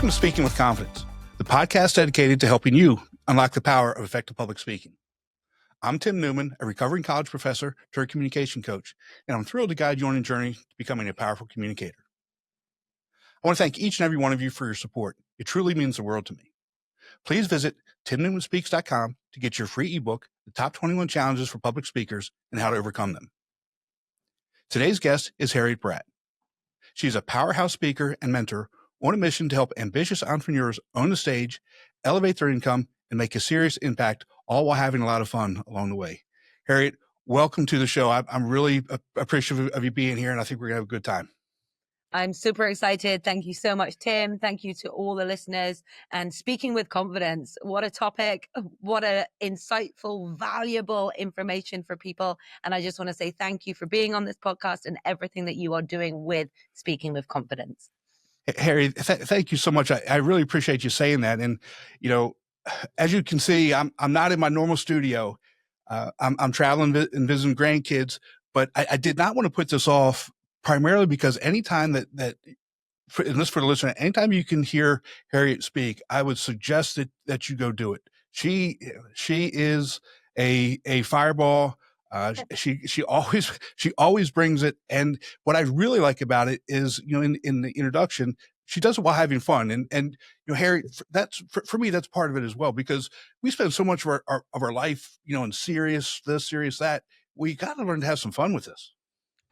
Welcome to Speaking with Confidence, the podcast dedicated to helping you unlock the power of effective public speaking. I'm Tim Newman, a recovering college professor turned communication coach, and I'm thrilled to guide you on a journey to becoming a powerful communicator. I want to thank each and every one of you for your support. It truly means the world to me. Please visit timnewmanspeaks.com to get your free ebook, The Top 21 Challenges for Public Speakers and How to Overcome Them. Today's guest is Harriet Bratt. She's a powerhouse speaker and mentor on a mission to help ambitious entrepreneurs own the stage, elevate their income, and make a serious impact, all while having a lot of fun along the way. Harriet, welcome to the show. I'm really appreciative of you being here, and I think we're going to have a good time. I'm super excited. Thank you so much, Tim. Thank you to all the listeners. And speaking with confidence, what a topic, what a insightful, valuable information for people. And I just want to say thank you for being on this podcast and everything that you are doing with Speaking with Confidence. Harry, thank you so much. I really appreciate you saying that. And, you know, as you can see, I'm not in my normal studio. I'm traveling and visiting grandkids, but I did not want to put this off primarily because anytime and this for the listener, anytime you can hear Harriet speak, I would suggest that you go do it. She is a fireball. She always brings it. And what I really like about it is, you know, in the introduction, she does it while having fun. And, you know, Harry, that's for me, that's part of it as well, because we spend so much of our life, you know, in serious this, serious that. We got to learn to have some fun with this.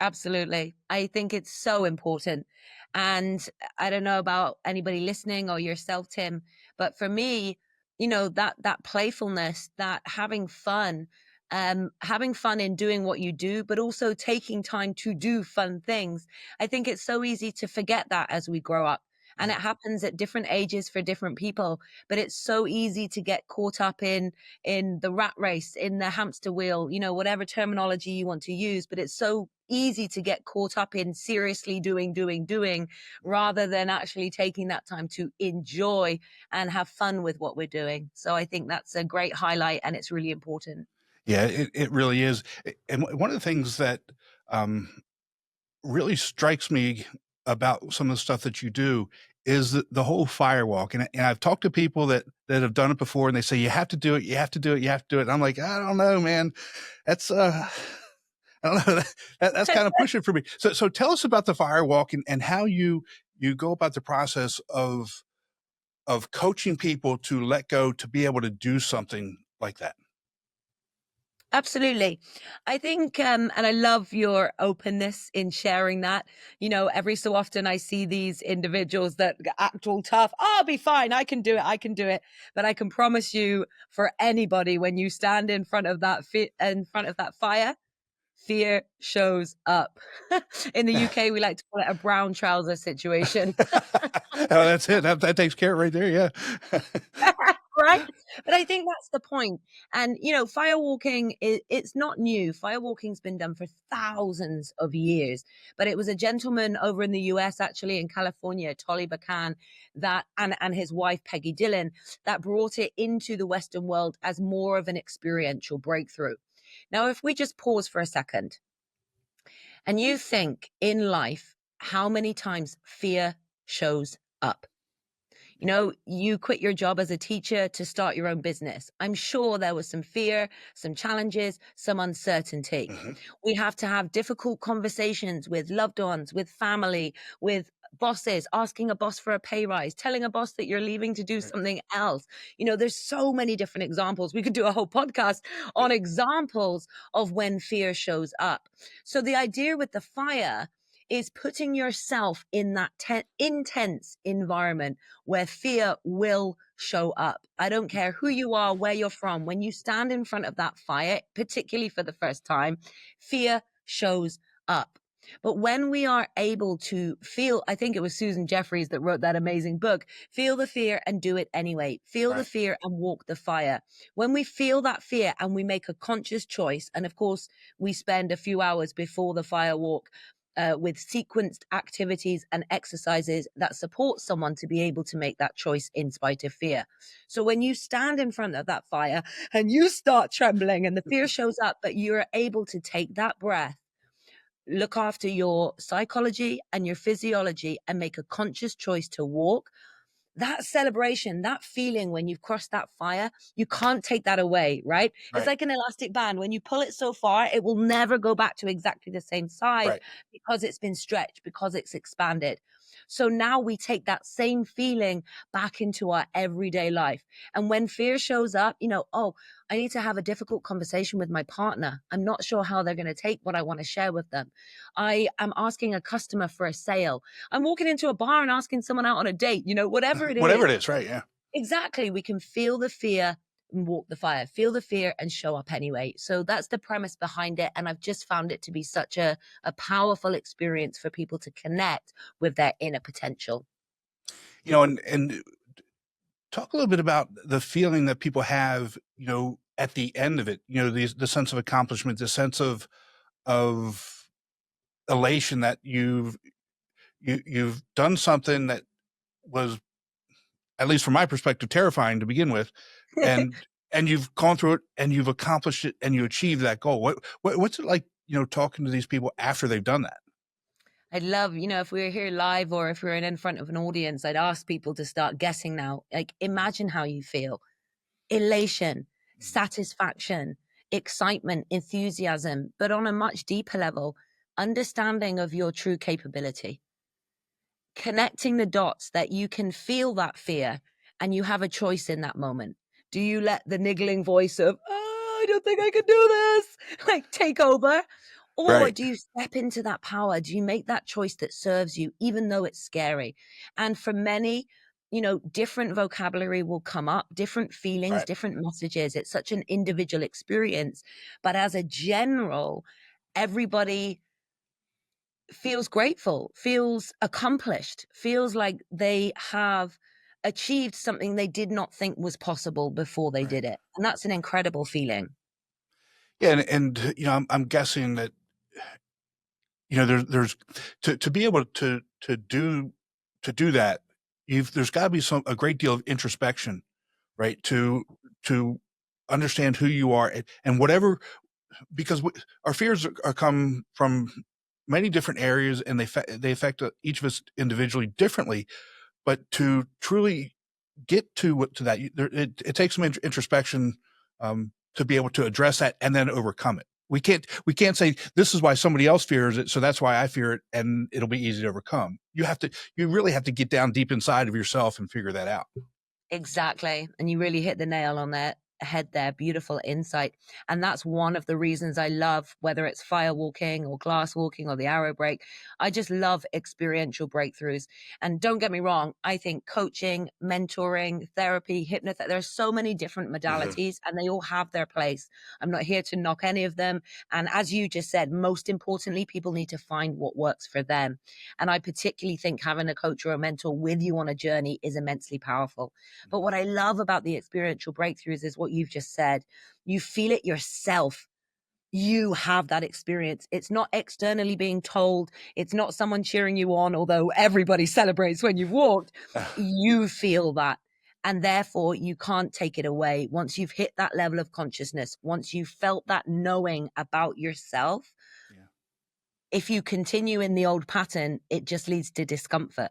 Absolutely. I think it's so important. And I don't know about anybody listening or yourself, Tim, but for me, you know, that playfulness, that having fun in doing what you do, but also taking time to do fun things. I think it's so easy to forget that as we grow up. And it happens at different ages for different people, but it's so easy to get caught up in the rat race, in the hamster wheel, you know, whatever terminology you want to use, but it's so easy to get caught up in seriously doing, rather than actually taking that time to enjoy and have fun with what we're doing. So I think that's a great highlight, and it's really important. Yeah, it really is. And one of the things that really strikes me about some of the stuff that you do is the whole firewalk. And I've talked to people that have done it before, and they say, you have to do it, you have to do it, you have to do it. And I'm like, I don't know, man. That's, I don't know. That's kind of pushing for me. So tell us about the firewalk and how you go about the process of coaching people to let go, to be able to do something like that. Absolutely. I think, and I love your openness in sharing that. You know, every so often I see these individuals that act all tough. Oh, I'll be fine. I can do it. I can do it. But I can promise you, for anybody, when you stand in front of that fire, fear shows up. In the UK, we like to call it a brown trouser situation. Oh, that's it. That takes care right there. Yeah. Right? But I think that's the point. And, you know, firewalking, it's not new. Firewalking's been done for thousands of years. But it was a gentleman over in the US, actually in California, Tolly Bacan, that and his wife, Peggy Dillon, that brought it into the Western world as more of an experiential breakthrough. Now, if we just pause for a second and you think in life, how many times fear shows up? You know, you quit your job as a teacher to start your own business. I'm sure there was some fear, some challenges, some uncertainty. Mm-hmm. We have to have difficult conversations with loved ones, with family, with bosses, asking a boss for a pay rise, telling a boss that you're leaving to do something else. You know, there's so many different examples. We could do a whole podcast on examples of when fear shows up. So the idea with the fire is putting yourself in that intense environment where fear will show up. I don't care who you are, where you're from. When you stand in front of that fire, particularly for the first time, fear shows up. But when we are able to feel, I think it was Susan Jeffries that wrote that amazing book, Feel the Fear and Do It Anyway. Feel the fear and walk the fire. When we feel that fear and we make a conscious choice, and of course, we spend a few hours before the fire walk with sequenced activities and exercises that support someone to be able to make that choice in spite of fear. So when you stand in front of that fire and you start trembling and the fear shows up, but you're able to take that breath, look after your psychology and your physiology and make a conscious choice to walk, that celebration, that feeling when you've crossed that fire, you can't take that away, right? It's like an elastic band. When you pull it so far, it will never go back to exactly the same size because it's been stretched, because it's expanded. So now we take that same feeling back into our everyday life. And when fear shows up, oh, I need to have a difficult conversation with my partner. I'm not sure how they're going to take what I want to share with them. I am asking a customer for a sale. I'm walking into a bar and asking someone out on a date, whatever it is. Whatever it is, right? Yeah. Exactly. We can feel the fear and walk the fire, feel the fear and show up anyway. So that's the premise behind it. And I've just found it to be such a powerful experience for people to connect with their inner potential. And talk a little bit about the feeling that people have, at the end of it, the sense of accomplishment, the sense of elation that you've done something that was, at least from my perspective, terrifying to begin with, and you've gone through it and you've accomplished it and you achieved that goal. What's it like, talking to these people after they've done that? I'd love, if we were here live or if we were in front of an audience, I'd ask people to start guessing now. Like, imagine how you feel. Elation, satisfaction, excitement, enthusiasm, but on a much deeper level, understanding of your true capability. Connecting the dots that you can feel that fear and you have a choice in that moment. Do you let the niggling voice of, oh, I don't think I can do this, take over? Or do you step into that power? Do you make that choice that serves you, even though it's scary? And for many, different vocabulary will come up, different feelings, different messages. It's such an individual experience. But as a general, everybody feels grateful, feels accomplished, feels like they have achieved something they did not think was possible before they did it. And that's an incredible feeling. Yeah. And I'm guessing that, there's to be able to do that, there's got to be a great deal of introspection, right? To understand who you are and whatever, because our fears are come from many different areas and they affect each of us individually differently, but to truly get to that, it takes some introspection to be able to address that and then overcome it. We can't say this is why somebody else fears it, so that's why I fear it, and it'll be easy to overcome. You really have to get down deep inside of yourself and figure that out. Exactly. And you really hit the nail on the head there. Beautiful insight. And that's one of the reasons I love, whether it's firewalking or glass walking or the arrow break, I just love experiential breakthroughs. And don't get me wrong, I think coaching, mentoring, therapy, hypnotherapy, there are so many different modalities and they all have their place. I'm not here to knock any of them. And as you just said, most importantly, people need to find what works for them. And I particularly think having a coach or a mentor with you on a journey is immensely powerful. But what I love about the experiential breakthroughs is what you've just said. You feel it yourself. You have that experience. It's not externally being told. It's not someone cheering you on, although everybody celebrates when you've walked. You feel that. And therefore, you can't take it away. Once you've hit that level of consciousness, once you've felt that knowing about yourself, if you continue in the old pattern, it just leads to discomfort.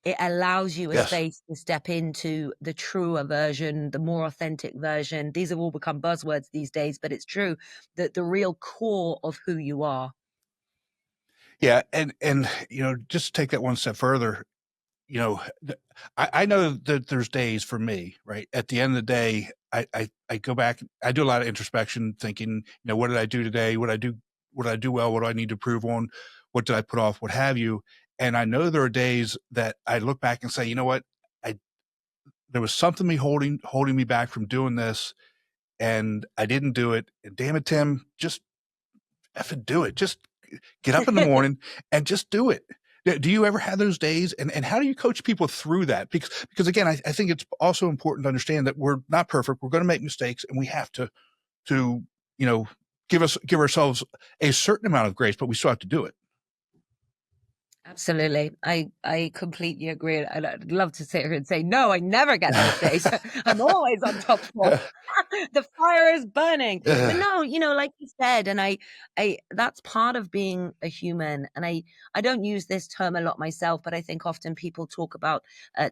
It allows you a space to step into the truer version, the more authentic version. These have all become buzzwords these days, but it's true that the real core of who you are. Yeah. And, just to take that one step further, I know that there's days for me, right? At the end of the day, I go back, I do a lot of introspection thinking, what did I do today? What did I do well? What do I need to improve on? What did I put off? What have you? And I know there are days that I look back and say, you know what? There was something holding me back from doing this, and I didn't do it. And damn it, Tim, just effing do it. Just get up in the morning and just do it. Do you ever have those days? And how do you coach people through that? Because again, I think it's also important to understand that we're not perfect. We're going to make mistakes, and we have to give ourselves a certain amount of grace, but we still have to do it. Absolutely. I completely agree. I'd love to sit here and say, no, I never get those days. I'm always on top form. The fire is burning. But no, like you said, and I that's part of being a human. And I don't use this term a lot myself, but I think often people talk about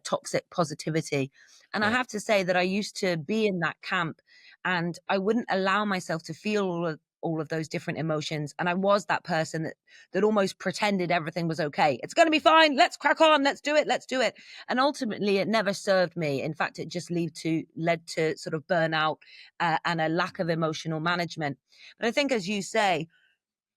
toxic positivity. And I Yeah. have to say that I used to be in that camp, and I wouldn't allow myself to feel all of those different emotions. And I was that person that almost pretended everything was okay. It's going to be fine. Let's crack on. Let's do it. Let's do it. And ultimately, it never served me. In fact, it just led to sort of burnout and a lack of emotional management. But I think, as you say,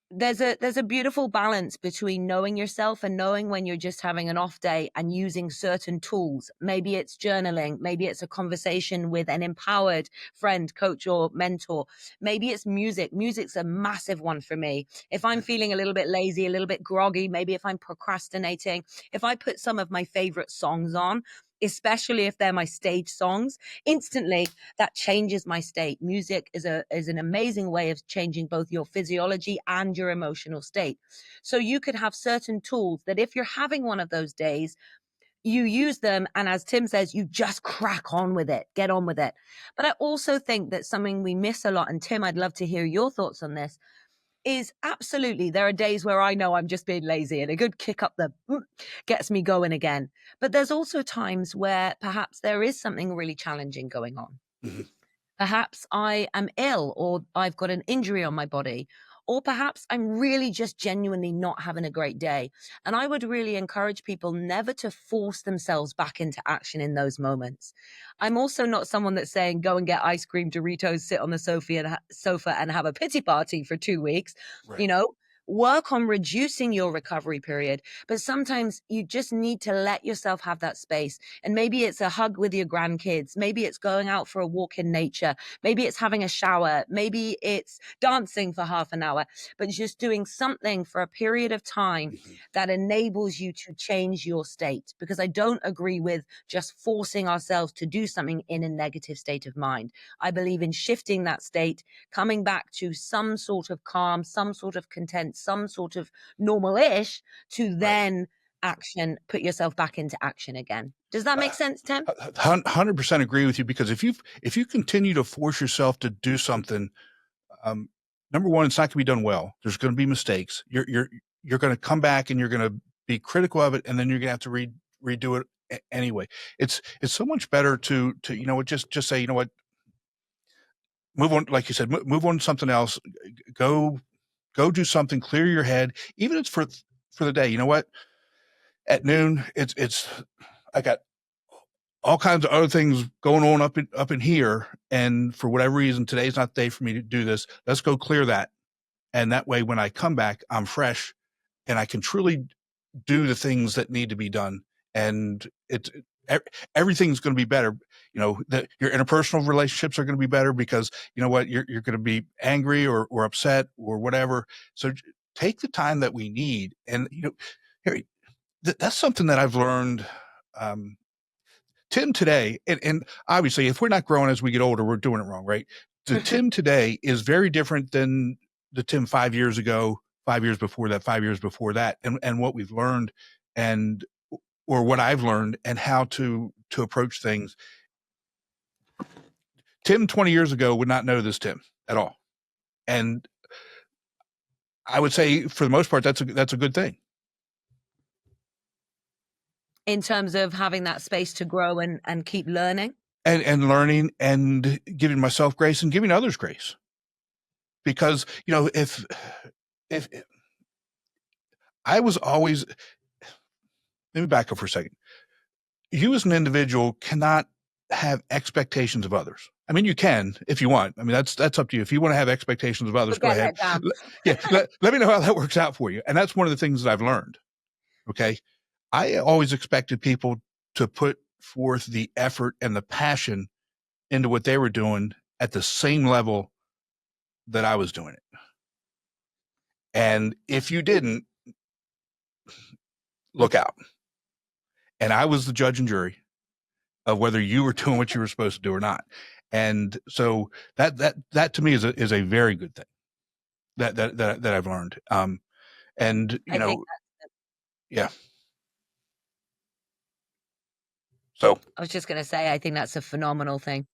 there's a beautiful balance between knowing yourself and knowing when you're just having an off day and using certain tools. Maybe it's journaling, maybe it's a conversation with an empowered friend, coach, or mentor. Maybe it's music. Music's a massive one for me. If I'm feeling a little bit lazy, a little bit groggy, maybe if I'm procrastinating, if I put some of my favorite songs on, especially if they're my stage songs, instantly that changes my state. Music is an amazing way of changing both your physiology and your emotional state. So you could have certain tools that if you're having one of those days, you use them, and as Tim says, you just crack on with it, get on with it. But I also think that something we miss a lot, and Tim, I'd love to hear your thoughts on this, is absolutely there are days where I know I'm just being lazy, and a good kick up the gets me going again. But there's also times where perhaps there is something really challenging going on. Mhm. Perhaps I am ill, or I've got an injury on my body, or perhaps I'm really just genuinely not having a great day. And I would really encourage people never to force themselves back into action in those moments. I'm also not someone that's saying go and get ice cream, Doritos, sit on the sofa and have a pity party for 2 weeks. Right. You know, work on reducing your recovery period. But sometimes you just need to let yourself have that space. And maybe it's a hug with your grandkids. Maybe it's going out for a walk in nature. Maybe it's having a shower. Maybe it's dancing for half an hour, but just doing something for a period of time Mhm. that enables you to change your state. Because I don't agree with just forcing ourselves to do something in a negative state of mind. I believe in shifting that state, coming back to some sort of calm, some sort of content, some sort of normal-ish, to Right. then put yourself back into action again. Does that make sense, Tim? 100% agree with you, because if you continue to force yourself to do something, um, number one, it's not going to be done well. There's going to be mistakes. You're going to come back and you're going to be critical of it, and then you're going to have to redo it anyway. It's so much better to just say, move on, like you said, move on to something else. Go do something, clear your head, even if it's for the day. You know what? At noon, it's I got all kinds of other things going on up in here, and for whatever reason, today's not the day for me to do this. Let's go clear that, and that way, when I come back, I'm fresh, and I can truly do the things that need to be done, and everything's going to be better. That your interpersonal relationships are going to be better, because you know what, you're going to be angry or upset or whatever. So take the time that we need, and Harry, that's something that I've learned. Um, Tim today, and obviously, if we're not growing as we get older, we're doing it wrong, right? The Tim today is very different than the Tim 5 years ago, 5 years before that, 5 years before that, and what we've learned, and or what I've learned, and how to approach things. Tim 20 years ago would not know this Tim at all, and I would say for the most part that's a good thing. In terms of having that space to grow and keep learning. And learning, and giving myself grace, and giving others grace, because if I was always, let me back up for a second. You as an individual cannot have expectations of others. I mean, you can if you want. I mean, that's up to you. If you want to have expectations of others, But go get ahead. let down. Yeah, let me know how that works out for you. And that's one of the things that I've learned. Okay, I always expected people to put forth the effort and the passion into what they were doing at the same level that I was doing it. And if you didn't, look out. And I was the judge and jury of whether you were doing what you were supposed to do or not. And so that to me is a very good thing that I've learned. And I think Yeah. So I was just going to say, I think that's a phenomenal thing.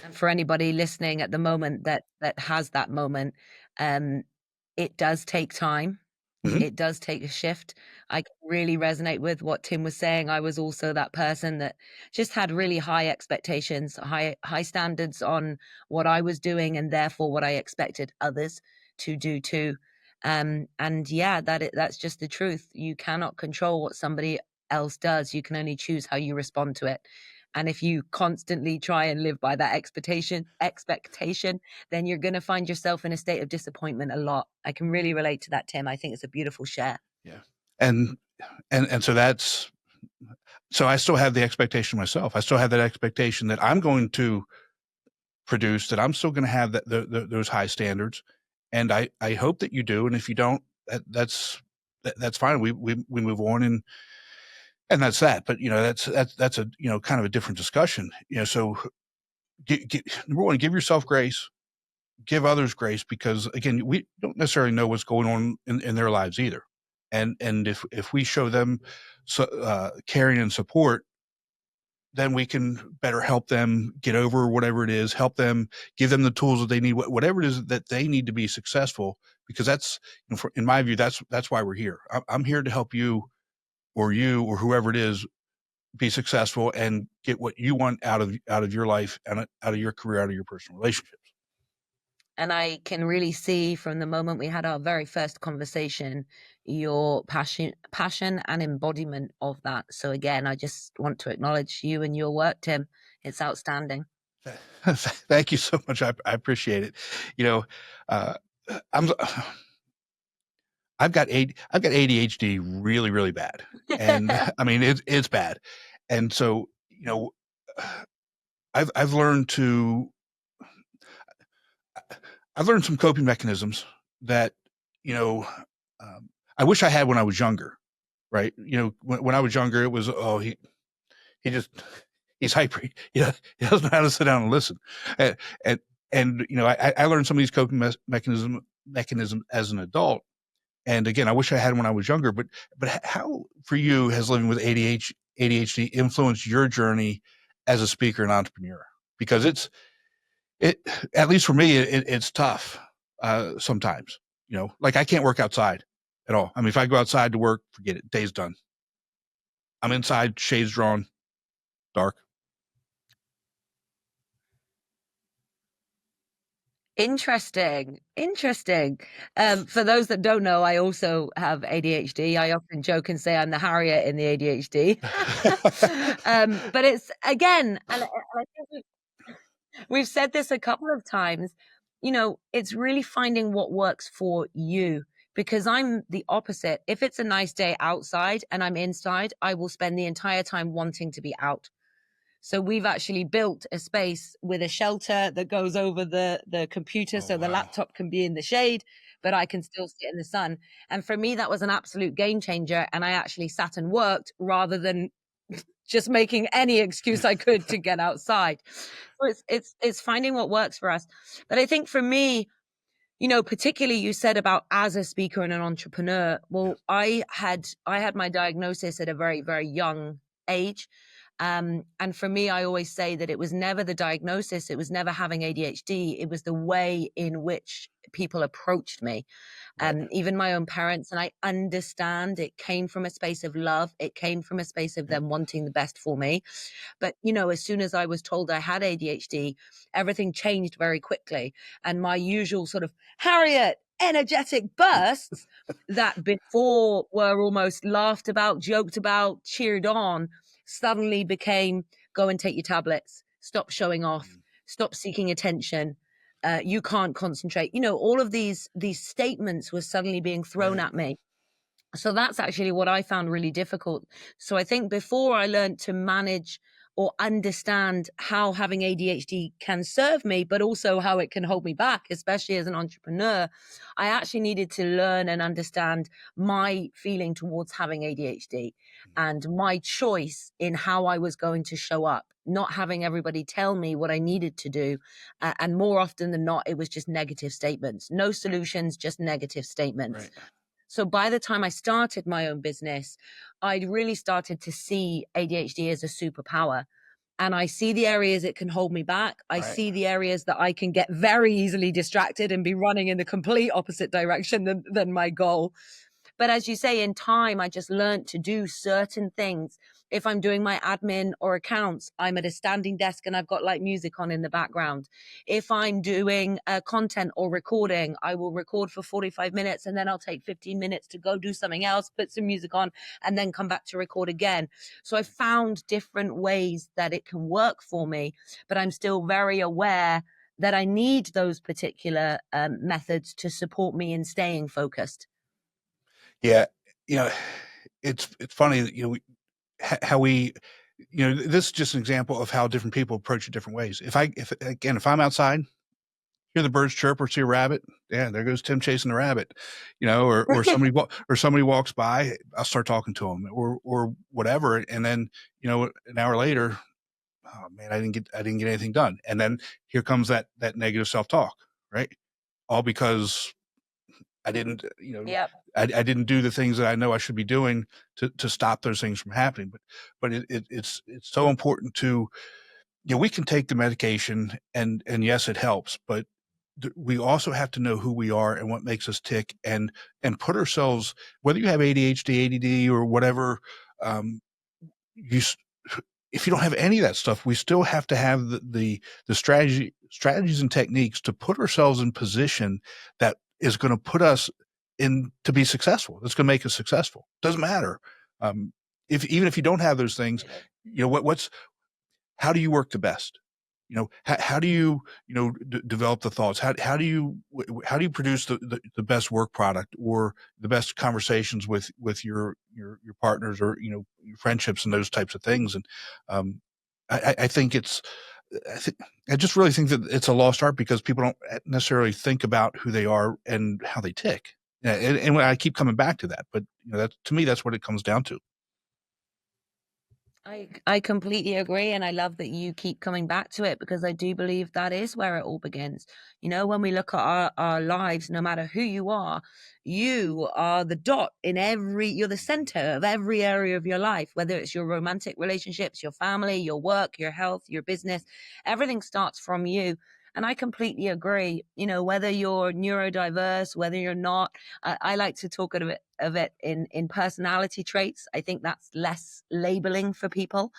And for anybody listening at the moment that has that moment, it does take time. mhm. It does take a shift. I can really resonate with what Tim was saying. I was also that person that just had really high expectations, high standards on what I was doing, and therefore what I expected others to do too. And yeah, that's just the truth. You cannot control what somebody else does. You can only choose how you respond to it. And if you constantly try and live by that expectation, then you're going to find yourself in a state of disappointment a lot. I can really relate to that, Tim. I think it's a beautiful share. Yeah. And so I still have the expectation myself. I still have that expectation that I'm going to produce, that I'm still going to have those high standards. And I hope that you do. And if you don't, that's fine. We move on, and that's that. But that's a kind of a different discussion. So number one, give yourself grace, give others grace, because again, we don't necessarily know what's going on in their lives either. And if we show them caring and support, then we can better help them get over whatever it is, help them, give them the tools that they need, whatever it is that they need to be successful. Because that's, in my view, that's why we're here. I'm here to help you or whoever it is be successful and get what you want out of your life and out of your career, out of your personal relationships. And I can really see from the moment we had our very first conversation, your passion and embodiment of that. So again, I just want to acknowledge you and your work, Tim. It's outstanding. Thank you so much. I appreciate it. I've got ADHD really, really bad. And I mean, it's bad. And so, I've learned some coping mechanisms that, I wish I had when I was younger, right? When I was younger, it was, he's hyper. He doesn't know how to sit down and listen. And I learned some of these coping mechanisms as an adult. And again, I wish I had when I was younger. But how for you has living with ADHD influenced your journey as a speaker and entrepreneur? Because at least for me, it's tough sometimes. Like I can't work outside at all. I mean, if I go outside to work, forget it. Day's done. I'm inside, shades drawn, dark. Interesting. For those that don't know, I also have ADHD. I often joke and say I'm the Harriet in the ADHD. But it's, again, and I think we've said this a couple of times, it's really finding what works for you, because I'm the opposite. If it's a nice day outside and I'm inside, I will spend the entire time wanting to be out. So we've actually built a space with a shelter that goes over the computer, so the laptop can be in the shade, but I can still sit in the sun. And for me, that was an absolute game changer. And I actually sat and worked rather than just making any excuse I could to get outside. So it's finding what works for us. But I think for me, particularly you said about as a speaker and an entrepreneur. Well, I had my diagnosis at a very, very young age. And for me, I always say that it was never the diagnosis. It was never having ADHD. It was the way in which people approached me. Even my own parents. And I understand it came from a space of love. It came from a space of them wanting the best for me. But, as soon as I was told I had ADHD, everything changed very quickly. And my usual sort of Harriet energetic bursts that before were almost laughed about, joked about, cheered on, suddenly became go and take your tablets, stop showing off, stop seeking attention. You can't concentrate. All of these statements were suddenly being thrown at me. So that's actually what I found really difficult. So I think before I learned to manage or understand how having ADHD can serve me, but also how it can hold me back, especially as an entrepreneur, I actually needed to learn and understand my feeling towards having ADHD and my choice in how I was going to show up, not having everybody tell me what I needed to do. And more often than not, it was just negative statements, no solutions, just negative statements. Right. So by the time I started my own business, I'd really started to see ADHD as a superpower. And I see the areas it can hold me back. I Right. see the areas that I can get very easily distracted and be running in the complete opposite direction than my goal. But as you say, in time, I just learned to do certain things. If I'm doing my admin or accounts, I'm at a standing desk and I've got like music on in the background. If I'm doing content or recording, I will record for 45 minutes and then I'll take 15 minutes to go do something else, put some music on, and then come back to record again. So I found different ways that it can work for me, but I'm still very aware that I need those particular methods to support me in staying focused. Yeah. You know, it's funny that, how we, this is just an example of how different people approach it different ways. If I'm outside, hear the birds chirp or see a rabbit, yeah, there goes Tim chasing the rabbit, or somebody walks by, I'll start talking to them or whatever. And then, an hour later, oh man, I didn't get anything done. And then here comes that negative self-talk, right? All because I didn't, Yep. I didn't do the things that I know I should be doing to stop those things from happening. But it's so important to, we can take the medication and yes, it helps, but we also have to know who we are and what makes us tick and put ourselves, whether you have ADHD, ADD, or whatever, you, if you don't have any of that stuff, we still have to have the strategies and techniques to put ourselves in position that is going to put us in to be successful. That's going to make us successful. Doesn't matter. Even if you don't have those things, how do you work the best? How do you, develop the thoughts? How do you produce the best work product or the best conversations with your partners or, your friendships and those types of things? And, I think I just really think that it's a lost art because people don't necessarily think about who they are and how they tick. And I keep coming back to that, but to me, that's what it comes down to. I completely agree. And I love that you keep coming back to it because I do believe that is where it all begins. When we look at our lives, no matter who you are the dot in you're the center of every area of your life, whether it's your romantic relationships, your family, your work, your health, your business, everything starts from you. And I completely agree, whether you're neurodiverse, whether you're not, I like to talk of it in personality traits. I think that's less labeling for people.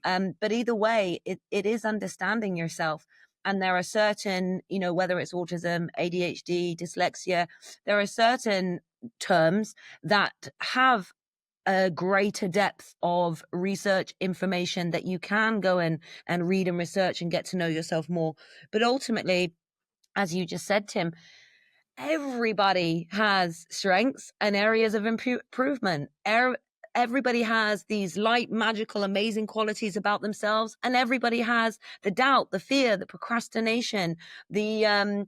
But either way, it is understanding yourself. And there are certain, whether it's autism, ADHD, dyslexia, there are certain terms that have a greater depth of research information that you can go in and read and research and get to know yourself more. But ultimately, as you just said, Tim, everybody has strengths and areas of improvement. Everybody has these light, magical, amazing qualities about themselves, and everybody has the doubt, the fear, the procrastination, the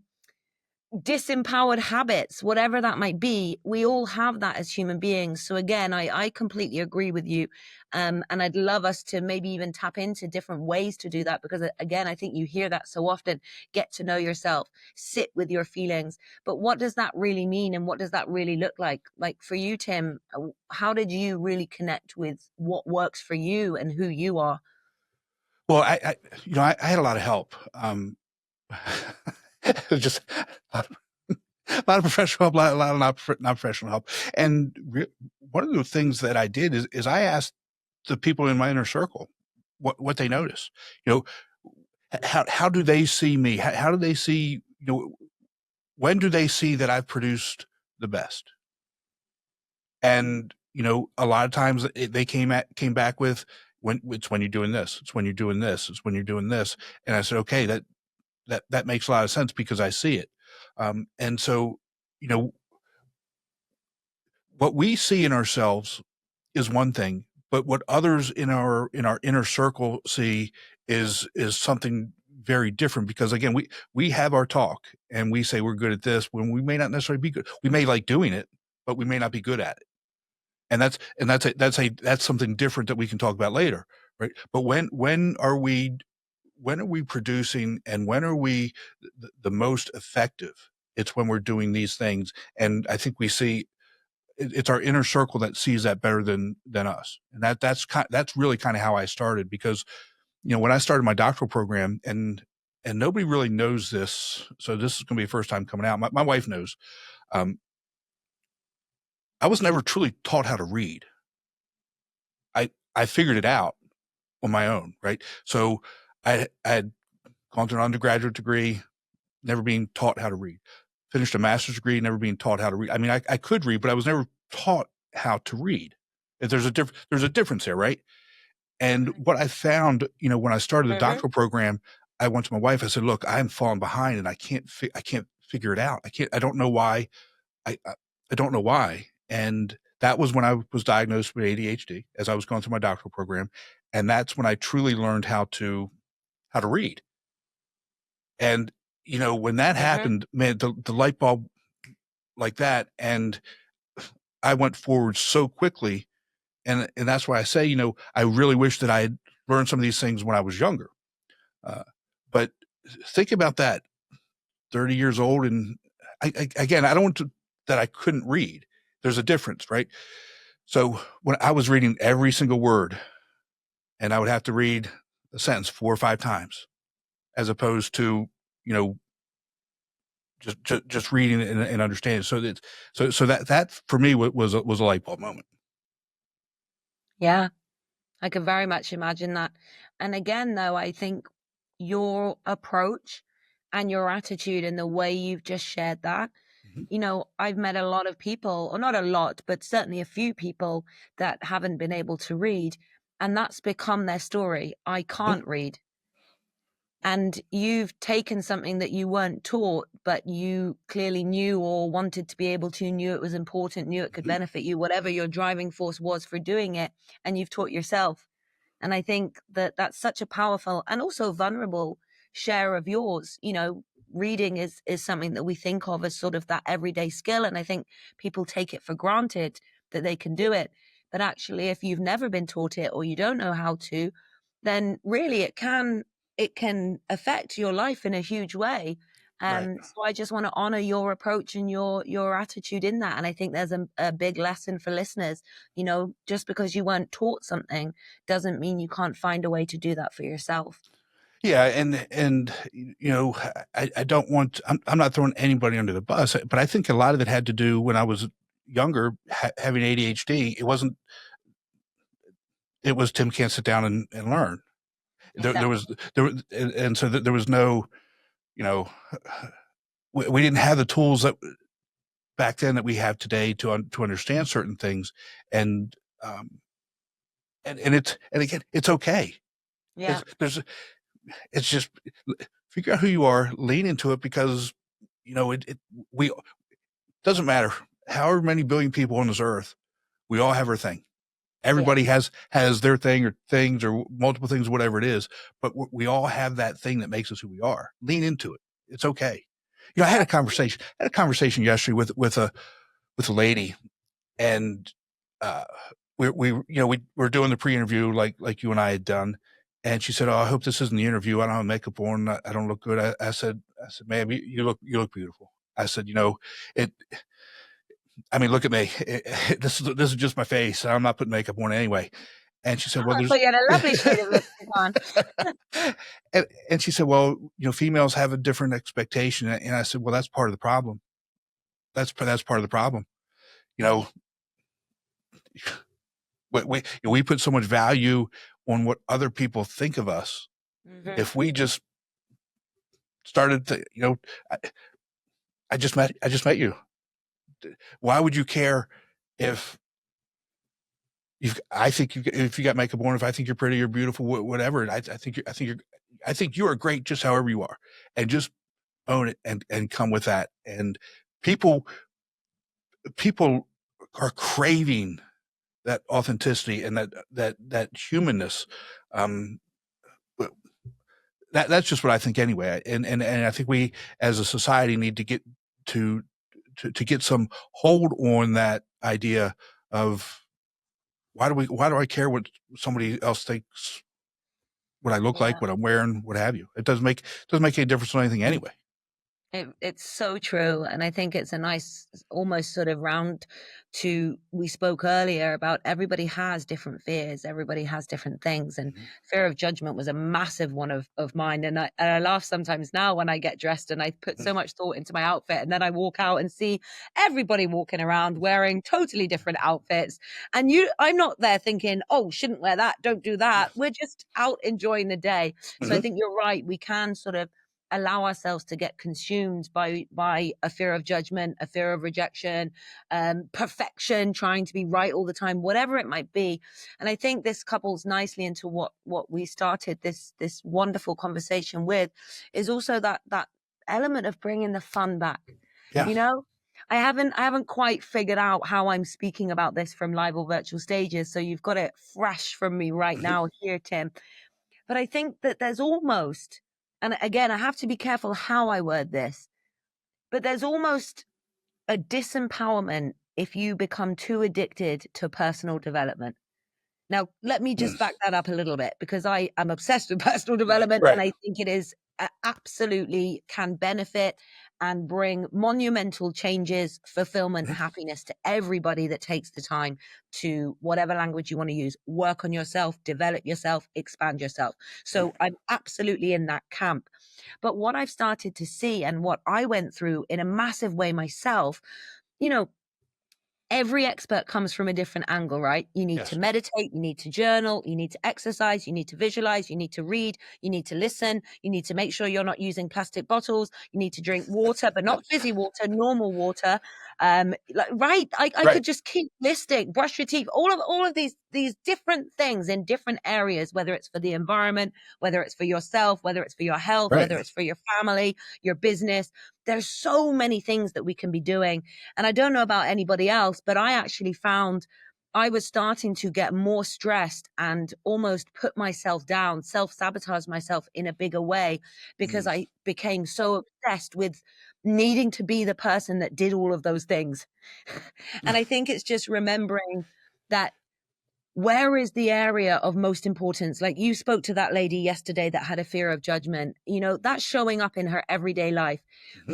disempowered habits, whatever that might be. We all have that as human beings. So again, I completely agree with you. And I'd love us to maybe even tap into different ways to do that, because again, I think you hear that so often: get to know yourself, sit with your feelings. But what does that really mean? And what does that really look like? Like for you, Tim, how did you really connect with what works for you and who you are? Well, I had a lot of help. Just a lot of professional help, a lot of not professional help. And one of the things that I did is I asked the people in my inner circle what they notice. How do they see me? How do they see, when do they see that I've produced the best? And, a lot of times they came back with, when you're doing this, it's when you're doing this, it's when you're doing this. And I said, okay, that makes a lot of sense because I see it. And so, what we see in ourselves is one thing, but what others in our inner circle see is something very different. Because again, we have our talk and we say we're good at this when we may not necessarily be good. We may like doing it, but we may not be good at it. And that's something different that we can talk about later, right? But when are we producing, and when are we the most effective? It's when we're doing these things. And I think we see it's our inner circle that sees that better than us. And that's really kind of how I started, because, when I started my doctoral program, and nobody really knows this, so this is going to be the first time coming out. My wife knows. I was never truly taught how to read. I figured it out on my own, right? So I had gone through an undergraduate degree, never being taught how to read. Finished a master's degree, never being taught how to read. I mean, I could read, but I was never taught how to read. There's a difference there, right? And what I found, when I started the doctoral program, I went to my wife. I said, "Look, I'm falling behind, and I can't figure it out. I don't know why. I don't know why." And that was when I was diagnosed with ADHD, as I was going through my doctoral program, and that's when I truly learned how to read. And when that happened, man, the light bulb like that, and I went forward so quickly. And that's why I say, I really wish that I had learned some of these things when I was younger. But think about that, 30 years old. And again, I don't want to, that I couldn't read. There's a difference, right? So when I was reading every single word, and I would have to read a sentence 4 or 5 times, as opposed to, just reading and understanding. So that for me was a light bulb moment. Yeah, I could very much imagine that. And again, though, I think your approach and your attitude and the way you've just shared that, I've met a lot of people, or not a lot, but certainly a few people that haven't been able to read, and that's become their story. I can't read. And you've taken something that you weren't taught, but you clearly knew or wanted to be able to, knew it was important, knew it could benefit you, whatever your driving force was for doing it, and you've taught yourself. And I think that that's such a powerful and also vulnerable share of yours. Reading is something that we think of as sort of that everyday skill. And I think people take it for granted that they can do it. But actually, if you've never been taught it or you don't know how to, then really it can affect your life in a huge way. Right. So I just want to honor your approach and your attitude in that. And I think there's a big lesson for listeners. Just because you weren't taught something doesn't mean you can't find a way to do that for yourself. Yeah, and I don't want. I'm not throwing anybody under the bus, but I think a lot of it had to do when I was younger, having ADHD. It was Tim can't sit down and learn. And so there was no, we didn't have the tools that back then that we have today to understand certain things, and again, it's okay. Yeah. It's just figure out who you are, lean into it, because we doesn't matter however many billion people on this earth, we all have our thing. Everybody has their thing or things or multiple things, whatever it is, but we all have that thing that makes us who we are. Lean into it. It's okay. I had a conversation yesterday with a lady, and we were doing the pre-interview like you and I had done, and she said, "Oh, I hope this isn't the interview. I don't have makeup on. I don't look good." I said, "Ma'am, you look beautiful." I said, it. I mean, look at me. This is just my face. I'm not putting makeup on anyway. And she said, "Well, I there's." thought you had a lovely shade of lipstick on. and she said, "Well, females have a different expectation." And I said, "Well, that's part of the problem. That's part of the problem. You know, we put so much value on what other people think of us. If we just started to, I just met you. Why would you care if if you got makeup on, if I think you're pretty or beautiful, whatever? I think you are great just however you are, and just own it and come with that." And people are craving that authenticity and that humanness. That's just what I think anyway. And I think we as a society need to get to get some hold on that idea of why do I care what somebody else thinks, what I look like, what I'm wearing, what have you. It doesn't make any difference on anything anyway. It's so true. And I think it's a nice, almost sort of round to, we spoke earlier about everybody has different fears, everybody has different things. And fear of judgment was a massive one of mine. And I laugh sometimes now when I get dressed and I put so much thought into my outfit. And then I walk out and see everybody walking around wearing totally different outfits. And I'm not there thinking, oh, shouldn't wear that, don't do that. We're just out enjoying the day. So I think you're right. We can sort of allow ourselves to get consumed by a fear of judgment, a fear of rejection, perfection, trying to be right all the time, whatever it might be. And I think this couples nicely into what we started this wonderful conversation with, is also that element of bringing the fun back. Yeah. You know, I haven't quite figured out how I'm speaking about this from live or virtual stages, so you've got it fresh from me right now here, Tim. But I think that there's almost, and again, I have to be careful how I word this, but there's almost a disempowerment if you become too addicted to personal development. Now, let me just back that up a little bit, because I am obsessed with personal development, Right. and I think it is absolutely can benefit and bring monumental changes, fulfillment, happiness to everybody that takes the time to, whatever language you want to use, work on yourself, develop yourself, expand yourself. So I'm absolutely in that camp. But what I've started to see, and what I went through in a massive way myself, you know, every expert comes from a different angle, right? You need to meditate, you need to journal, you need to exercise, you need to visualize, you need to read, you need to listen, you need to make sure you're not using plastic bottles, you need to drink water, but not fizzy water, normal water. Right? I could just keep listing, brush your teeth, all of these different things in different areas, whether it's for the environment, whether it's for yourself, whether it's for your health, whether it's for your family, your business. There's so many things that we can be doing. And I don't know about anybody else, but I actually found I was starting to get more stressed and almost put myself down, self-sabotage myself in a bigger way, because I became so obsessed with needing to be the person that did all of those things. And I think it's just remembering that, where is the area of most importance? Like you spoke to that lady yesterday that had a fear of judgment, that's showing up in her everyday life.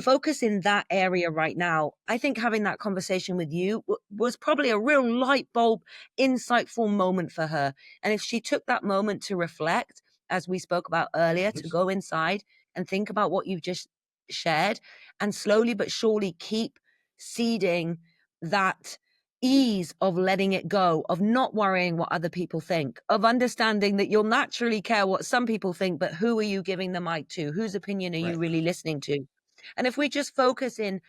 Focus in that area right now. I think having that conversation with you was probably a real light bulb, insightful moment for her. And if she took that moment to reflect, as we spoke about earlier, to go inside and think about what you've just shared, and slowly but surely keep seeding that ease of letting it go, of not worrying what other people think, of understanding that you'll naturally care what some people think, but who are you giving the mic to? Whose opinion are you really listening to? And if we just focus in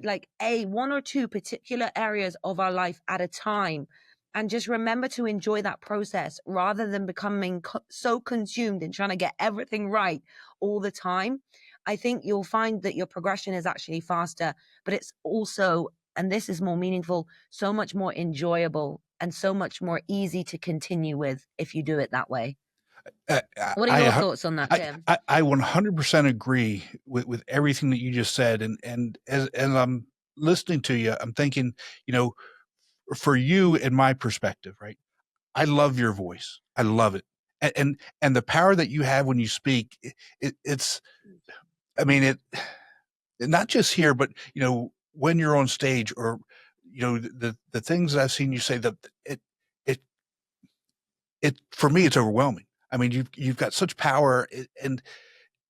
like one or two particular areas of our life at a time, and just remember to enjoy that process rather than becoming so consumed in trying to get everything right all the time, I think you'll find that your progression is actually faster, but it's also, and this is more meaningful, so much more enjoyable and so much more easy to continue with if you do it that way. What are your thoughts on that, Tim? I 100% agree with everything that you just said. And as I'm listening to you, I'm thinking, for you and my perspective, right? I love your voice. I love it. And the power that you have when you speak, it's, I mean, not just here, but, when you're on stage, or, the things that I've seen you say, that it, for me, it's overwhelming. I mean, you've got such power, and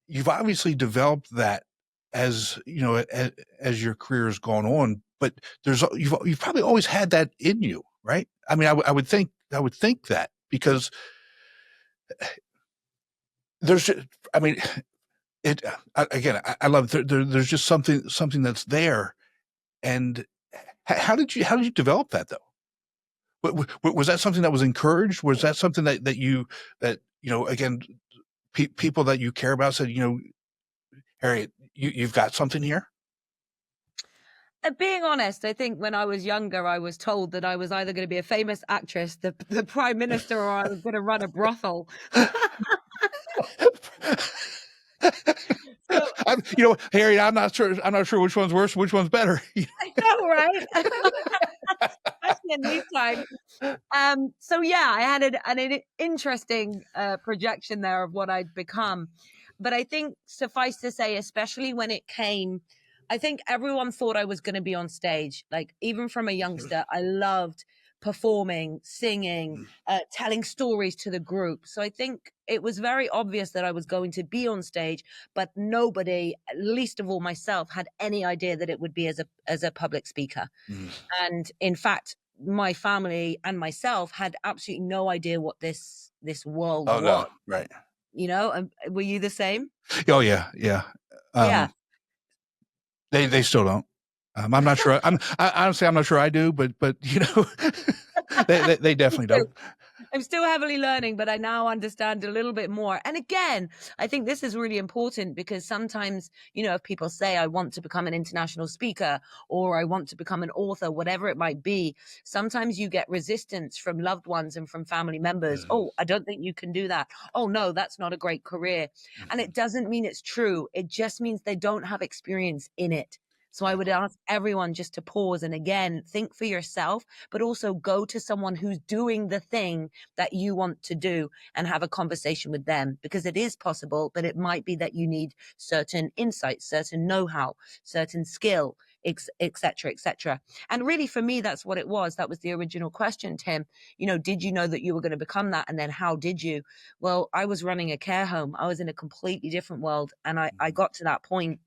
you've obviously developed that as, as your career has gone on, but you've probably always had that in you, right? I mean, I would think that, because there's, I mean, it, again, I love it. There's just something that's there. And how did you develop that, though? Was that something that was encouraged? Was that something that again, people that you care about said, Harriet, you've got something here? Being honest, I think when I was younger, I was told that I was either going to be a famous actress, the prime minister, or I was going to run a brothel. Harriet, I'm not sure which one's worse, which one's better. I know, right? Especially in these times. So yeah, I had an interesting projection there of what I'd become. But I think suffice to say, especially when it came, I think everyone thought I was going to be on stage. Like, even from a youngster, I loved performing, singing, telling stories to the group. So I think it was very obvious that I was going to be on stage, but nobody, least of all myself, had any idea that it would be as a public speaker. Mm. And in fact, my family and myself had absolutely no idea what this world Oh no, was. right. You know, and were you the same? Oh yeah, yeah. Yeah. They still don't. I'm not sure. Honestly, I'm not sure I do, but you know, they definitely don't. I'm still heavily learning, but I now understand a little bit more. And again, I think this is really important because sometimes, you know, if people say, I want to become an international speaker or I want to become an author, whatever it might be, sometimes you get resistance from loved ones and from family members. Mhm. Oh, I don't think you can do that. Oh, no, that's not a great career. And it doesn't mean it's true. It just means they don't have experience in it. So I would ask everyone just to pause and again, think for yourself, but also go to someone who's doing the thing that you want to do and have a conversation with them, because it is possible, but it might be that you need certain insights, certain know-how, certain skill, etc., etc. And really, for me, that's what it was. That was the original question, Tim. You know, did you know that you were going to become that? And then how did you? Well, I was running a care home. I was in a completely different world. And I got to that point,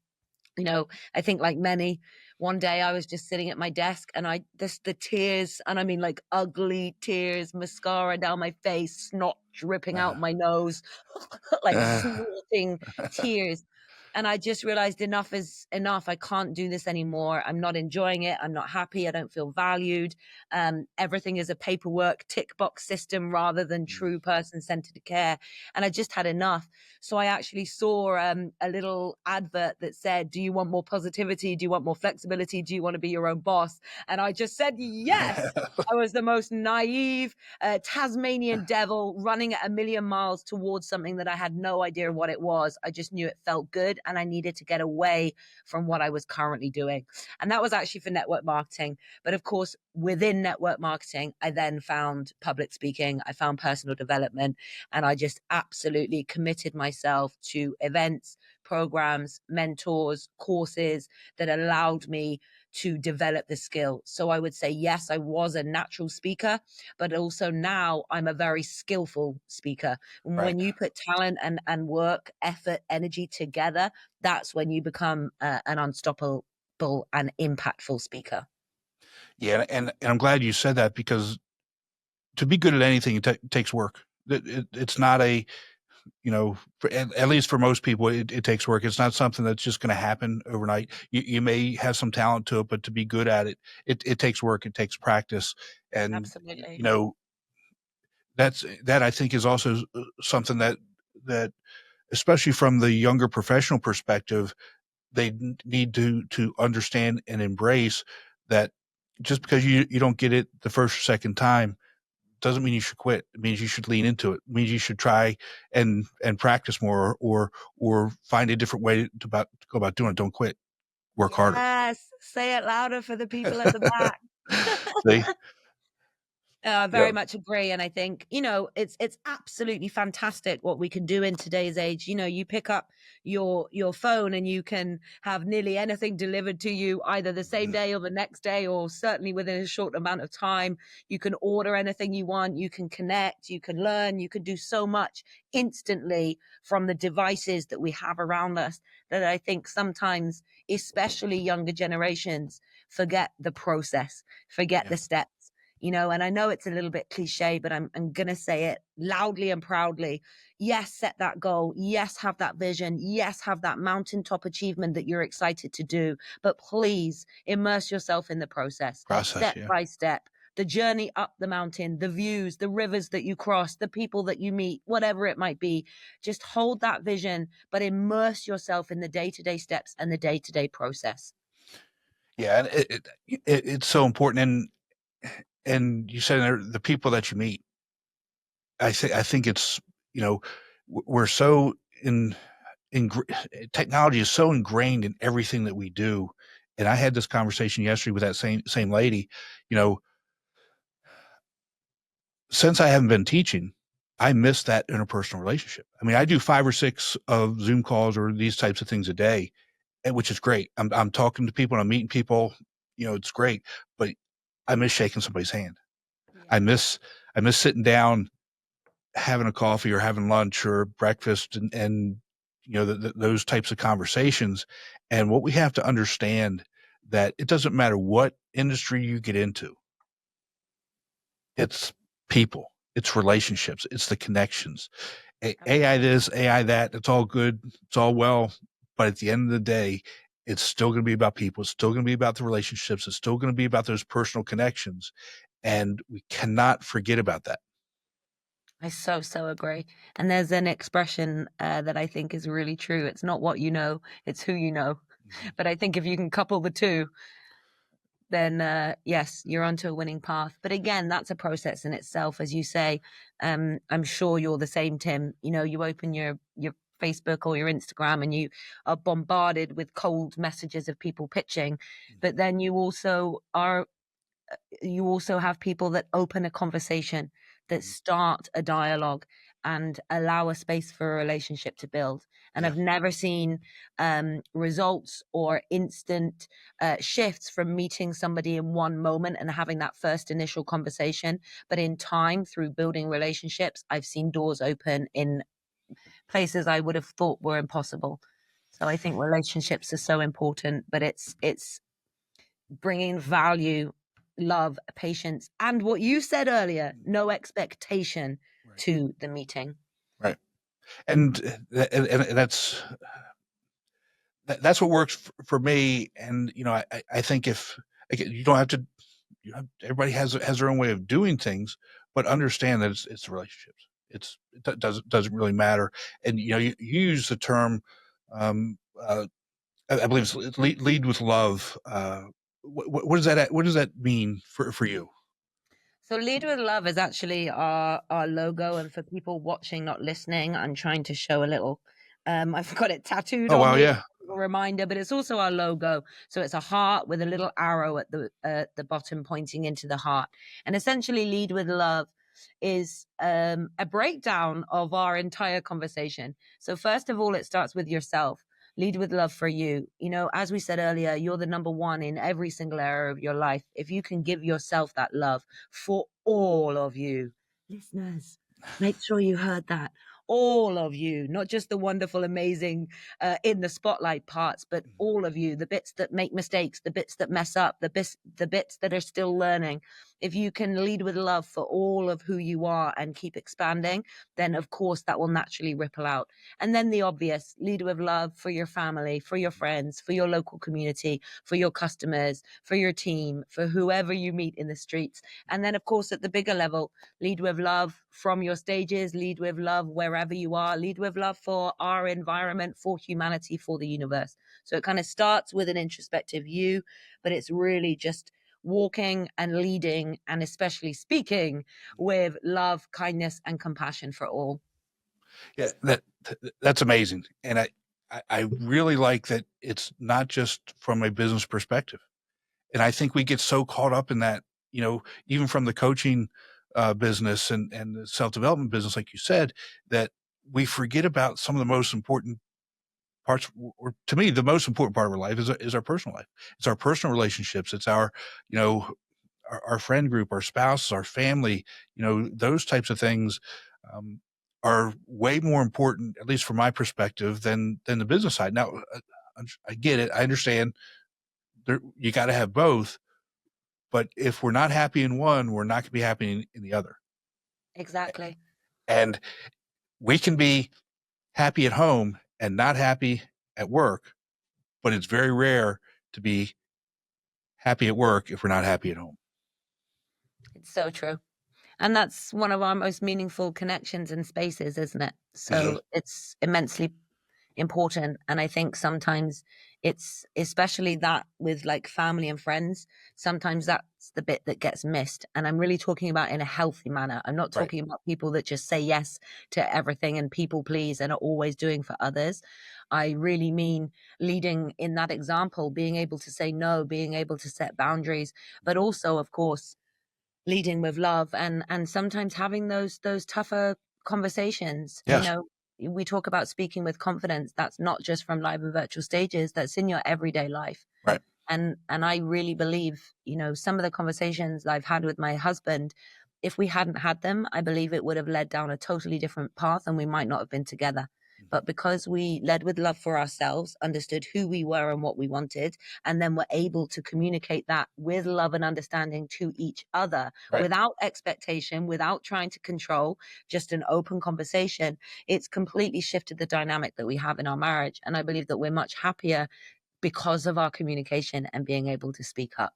you know, I think like many, one day I was just sitting at my desk and the tears, and I mean like ugly tears, mascara down my face, snot dripping out my nose, like snorting tears. And I just realized enough is enough. I can't do this anymore. I'm not enjoying it. I'm not happy. I don't feel valued. Everything is a paperwork tick box system rather than true person centered care. And I just had enough. So I actually saw a little advert that said, do you want more positivity? Do you want more flexibility? Do you want to be your own boss? And I just said, yes. I was the most naive Tasmanian devil running at 1,000,000 miles towards something that I had no idea what it was. I just knew it felt good and I needed to get away from what I was currently doing. And that was actually for network marketing. But of course, within network marketing, I then found public speaking, I found personal development, and I just absolutely committed myself to events, programs, mentors, courses that allowed me to develop the skill. So I would say, yes, I was a natural speaker, but also now I'm a very skillful speaker. And Right. when you put talent and work, effort, energy together, that's when you become an unstoppable and impactful speaker. Yeah, and I'm glad you said that, because to be good at anything, it takes work. It's not a, you know, at least for most people, it takes work. It's not something that's just going to happen overnight. You may have some talent to it, but to be good at it, it takes work. It takes practice, and Absolutely. you know, that I think is also something that especially from the younger professional perspective, they need to understand and embrace that just because you don't get it the first or second time doesn't mean you should quit. It means you should lean into it. It means you should try and practice more, or find a different way to go about doing it. Don't quit. Work harder. Yes. Say it louder for the people at the back. See? I Yeah. very much agree, and I think, you know, it's absolutely fantastic what we can do in today's age. You know, you pick up your phone and you can have nearly anything delivered to you either the same day or the next day, or certainly within a short amount of time. You can order anything you want. You can connect. You can learn. You can do so much instantly from the devices that we have around us that I think sometimes, especially younger generations, forget the process, forget Yeah. the steps. You know, and I know it's a little bit cliche, but I'm going to say it loudly and proudly. Yes, set that goal. Yes, have that vision. Yes, have that mountaintop achievement that you're excited to do. But please immerse yourself in the process, Process. step Yeah. by step. The journey up the mountain, the views, the rivers that you cross, the people that you meet, whatever it might be. Just hold that vision, but immerse yourself in the day-to-day steps and the day-to-day process. Yeah. And it's so important. And you said the people that you meet. I think it's, you know, we're so in technology is so ingrained in everything that we do. And I had this conversation yesterday with that same lady. You know, since I haven't been teaching, I miss that interpersonal relationship. I mean, I do 5 or 6 of Zoom calls or these types of things a day, which is great. I'm talking to people and I'm meeting people, it's great, but I miss shaking somebody's hand. Yeah. I miss sitting down, having a coffee or having lunch or breakfast and those types of conversations. And what we have to understand that it doesn't matter what industry you get into, it's people, it's relationships, it's the connections. AI this, AI that, it's all good, it's all well, but at the end of the day, it's still going to be about people. It's still going to be about the relationships. It's still going to be about those personal connections. And we cannot forget about that. I so agree. And there's an expression that I think is really true. It's not what you know, it's who you know. Mm-hmm. But I think if you can couple the two, then yes, you're onto a winning path. But again, that's a process in itself, as you say. I'm sure you're the same, Tim. You open your Facebook or your Instagram and you are bombarded with cold messages of people pitching, but then you also have people that open a conversation, that start a dialogue and allow a space for a relationship to build. And Yeah. I've never seen results or instant shifts from meeting somebody in one moment and having that first initial conversation. But in time, through building relationships, I've seen doors open in places I would have thought were impossible. So I think relationships are so important, but it's bringing value, love, patience, and what you said earlier, no expectation to the meeting. Right. And that's what works for me. And, I think if again, you don't have to, everybody has their own way of doing things, but understand that it's relationships. It doesn't really matter. And, you use the term, I believe it's lead with love. What does that mean for you? So lead with love is actually our logo. And for people watching, not listening, I'm trying to show a little, I've got it tattooed Oh, on wow. me. Yeah. A reminder, but it's also our logo. So it's a heart with a little arrow at the bottom pointing into the heart. And essentially lead with love is a breakdown of our entire conversation. So first of all, it starts with yourself. Lead with love for you. As we said earlier, you're the number one in every single area of your life. If you can give yourself that love for all of you, listeners, make sure you heard that. All of you, not just the wonderful, amazing in the spotlight parts, but all of you, the bits that make mistakes, the bits that mess up, the bits that are still learning. If you can lead with love for all of who you are and keep expanding, then of course that will naturally ripple out. And then the obvious, lead with love for your family, for your friends, for your local community, for your customers, for your team, for whoever you meet in the streets. And then of course at the bigger level, lead with love from your stages, lead with love wherever you are, lead with love for our environment, for humanity, for the universe. So it kind of starts with an introspective you, but it's really just walking and leading and especially speaking with love, kindness, and compassion for all. Yeah, that's amazing. And I really like that it's not just from a business perspective. And I think we get so caught up in that, even from the coaching business and the self-development business, like you said, that we forget about some of the most important parts, or to me, the most important part of our life is our personal life. It's our personal relationships. It's our, our friend group, our spouse, our family, those types of things um, are way more important, at least from my perspective, than the business side. Now, I get it. I understand you got to have both, but if we're not happy in one, we're not going to be happy in the other. Exactly. And we can be happy at home and not happy at work, but it's very rare to be happy at work if we're not happy at home. It's so true. And that's one of our most meaningful connections and spaces, isn't it? So it's immensely important. And I think sometimes it's especially that with like family and friends, sometimes that's the bit that gets missed. And I'm really talking about in a healthy manner. I'm not talking about people that just say yes to everything and people please and are always doing for others. I really mean leading in that example, being able to say no, being able to set boundaries, but also, of course, leading with love and sometimes having those tougher conversations. Yes. We talk about speaking with confidence. That's not just from live and virtual stages. That's in your everyday life. Right. And I really believe, some of the conversations I've had with my husband, if we hadn't had them, I believe it would have led down a totally different path and we might not have been together. But because we led with love for ourselves, understood who we were and what we wanted, and then were able to communicate that with love and understanding to each other, Right. without expectation, without trying to control, just an open conversation, it's completely shifted the dynamic that we have in our marriage. And I believe that we're much happier because of our communication and being able to speak up.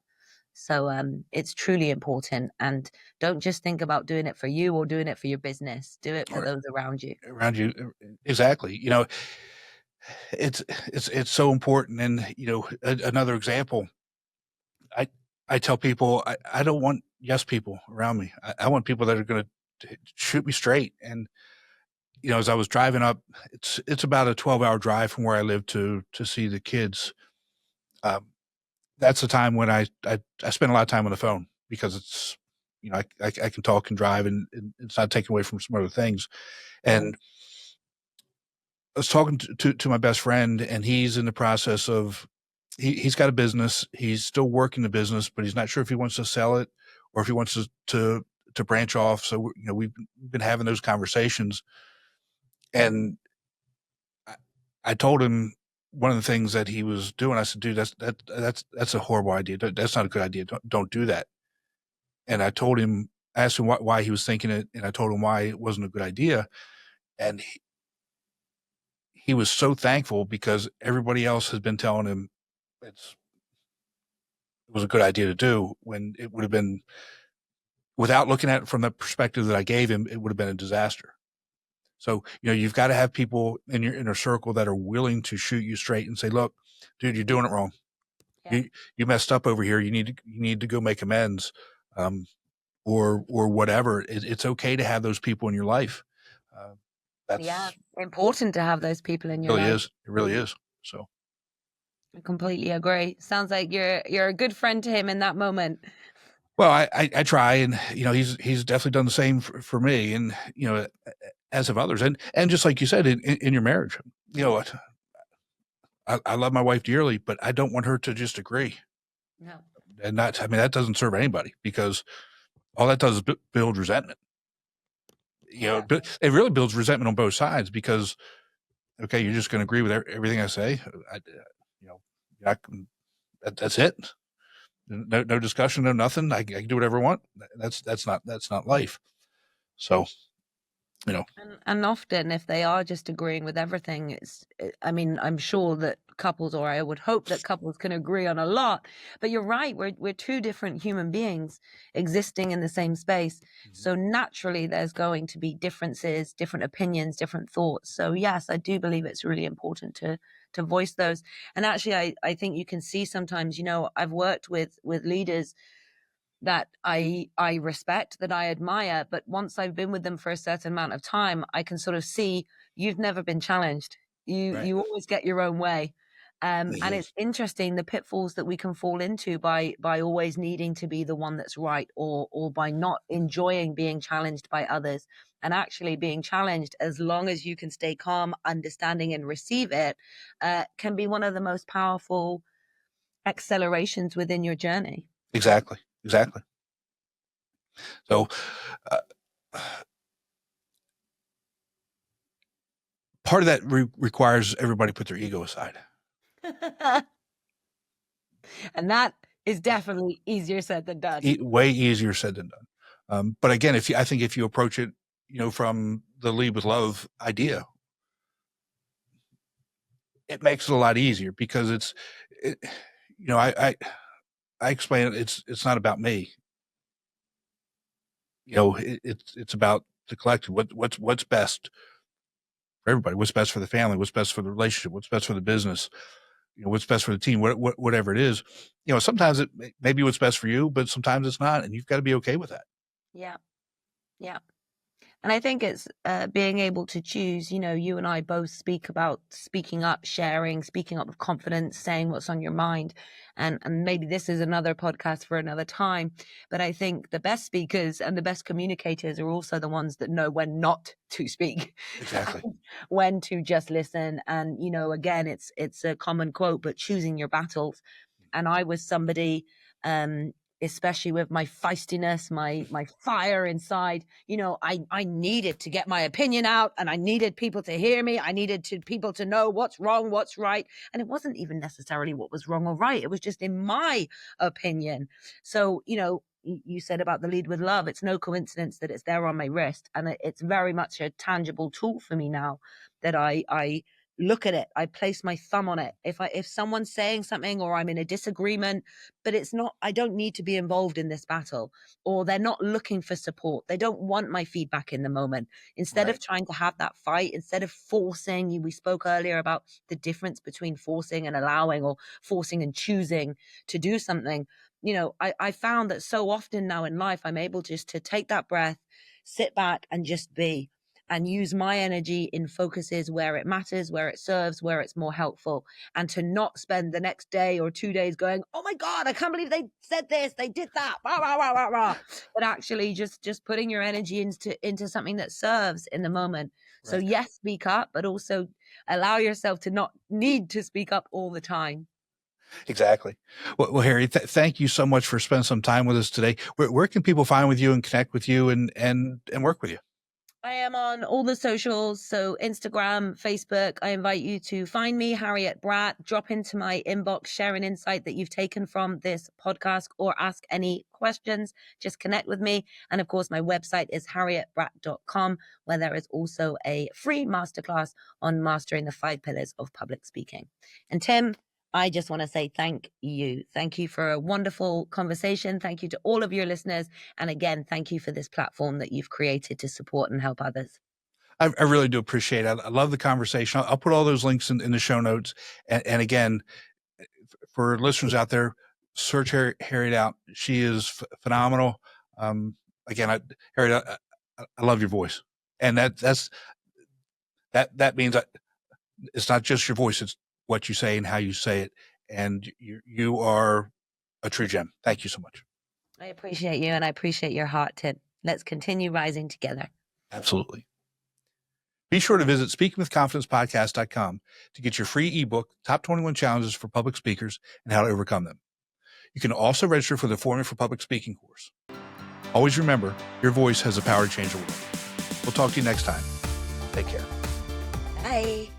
So it's truly important. And don't just think about doing it for you or doing it for your business. Do it for Right. those around you. Around you. Exactly. It's so important. And, another example, I tell people, I don't want yes people around me. I want people that are going to shoot me straight. And, as I was driving up, it's about a 12-hour drive from where I live to see the kids. That's the time when I spend a lot of time on the phone because it's, I can talk and drive and it's not taken away from some other things. And I was talking to my best friend, and he's in the process of, he's got a business. He's still working the business, but he's not sure if he wants to sell it or if he wants to branch off. So, we've been having those conversations, and I told him one of the things that he was doing. I said, dude, that's a horrible idea. That's not a good idea. Don't do that. And I told him, I asked him why he was thinking it, and I told him why it wasn't a good idea. And he was so thankful because everybody else has been telling him it was a good idea to do, when it would have been, without looking at it from the perspective that I gave him, it would have been a disaster. So, you've got to have people in your inner circle that are willing to shoot you straight and say, look, dude, you're doing it wrong. Yeah. You messed up over here. You need to go make amends. Or whatever. It's okay to have those people in your life. That's important to have those people in your really life. is. It really is. So I completely agree. Sounds like you're a good friend to him in that moment. well, I try, and he's definitely done the same for me, and as have others, and just like you said, in your marriage, what, I love my wife dearly, but I don't want her to just agree. No. And that doesn't serve anybody, because all that does is build resentment. But it really builds resentment on both sides, because okay, you're just going to agree with everything I say. That's it. No discussion, no nothing. I can do whatever I want. That's not life. So, And often, if they are just agreeing with everything, I'm sure that couples, or I would hope that couples, can agree on a lot. But you're right, we're two different human beings existing in the same space. So naturally, there's going to be differences, different opinions, different thoughts. So yes, I do believe it's really important to voice those. And actually, I think you can see sometimes, I've worked with leaders that I respect, that I admire, but once I've been with them for a certain amount of time, I can sort of see you've never been challenged. You always get your own way. And it's interesting the pitfalls that we can fall into by always needing to be the one that's right, or by not enjoying being challenged by others. And actually being challenged, as long as you can stay calm, understanding, and receive it, can be one of the most powerful accelerations within your journey. Exactly. So, part of that requires everybody put their ego aside. And that is definitely easier said than done. Way easier said than done. But again, I think if you approach it, from the lead with love idea, it makes it a lot easier, because I explain it. It's not about me. It's about the collective. What's best for everybody? What's best for the family? What's best for the relationship? What's best for the business? What's best for the team? Whatever it is. Sometimes it may be what's best for you, but sometimes it's not, and you've got to be okay with that. Yeah. And I think it's being able to choose. You and I both speak about speaking up, sharing, speaking up with confidence, saying what's on your mind. And maybe this is another podcast for another time. But I think the best speakers and the best communicators are also the ones that know when not to speak. Exactly. When to just listen. And, again, it's a common quote, but choosing your battles. And I was somebody, especially with my feistiness, my fire inside, I needed to get my opinion out, and I needed people to hear me. I needed people to know what's wrong, what's right. And it wasn't even necessarily what was wrong or right. It was just in my opinion. So, you said about the lead with love. It's no coincidence that it's there on my wrist. And it's very much a tangible tool for me now that I look at it. I place my thumb on it. If someone's saying something or I'm in a disagreement, but I don't need to be involved in this battle, or they're not looking for support. They don't want my feedback in the moment. Instead of trying to have that fight, instead of forcing, we spoke earlier about the difference between forcing and allowing, or forcing and choosing to do something. I found that so often now in life, I'm able just to take that breath, sit back and just be, and use my energy in focuses where it matters, where it serves, where it's more helpful, and to not spend the next day or 2 days going, oh my God, I can't believe they said this, they did that, rah, rah, rah, rah, rah. But actually just putting your energy into something that serves in the moment. So yes, speak up, but also allow yourself to not need to speak up all the time. Exactly. Well, Harriet, thank you so much for spending some time with us today. Where can people find with you and connect with you and work with you? I am on all the socials, so Instagram, Facebook. I invite you to find me, Harriet Bratt, drop into my inbox, share an insight that you've taken from this podcast, or ask any questions. Just connect with me. And of course, my website is harrietbratt.com, where there is also a free masterclass on mastering the 5 pillars of public speaking. And Tim, I just want to say thank you. Thank you for a wonderful conversation. Thank you to all of your listeners. And again, thank you for this platform that you've created to support and help others. I really do appreciate it. I love the conversation. I'll put all those links in the show notes. And again, for listeners out there, search Harriet out. She is phenomenal. Again, Harriet, I love your voice. And that means it's not just your voice, it's what you say and how you say it. And you are a true gem. Thank you so much. I appreciate you, and I appreciate your heart, Tim. Let's continue rising together. Absolutely. Be sure to visit speakingwithconfidencepodcast.com to get your free ebook, Top 21 Challenges for Public Speakers and How to Overcome Them. You can also register for the Forming for Public Speaking course. Always remember, your voice has the power to change the world. We'll talk to you next time. Take care. Bye.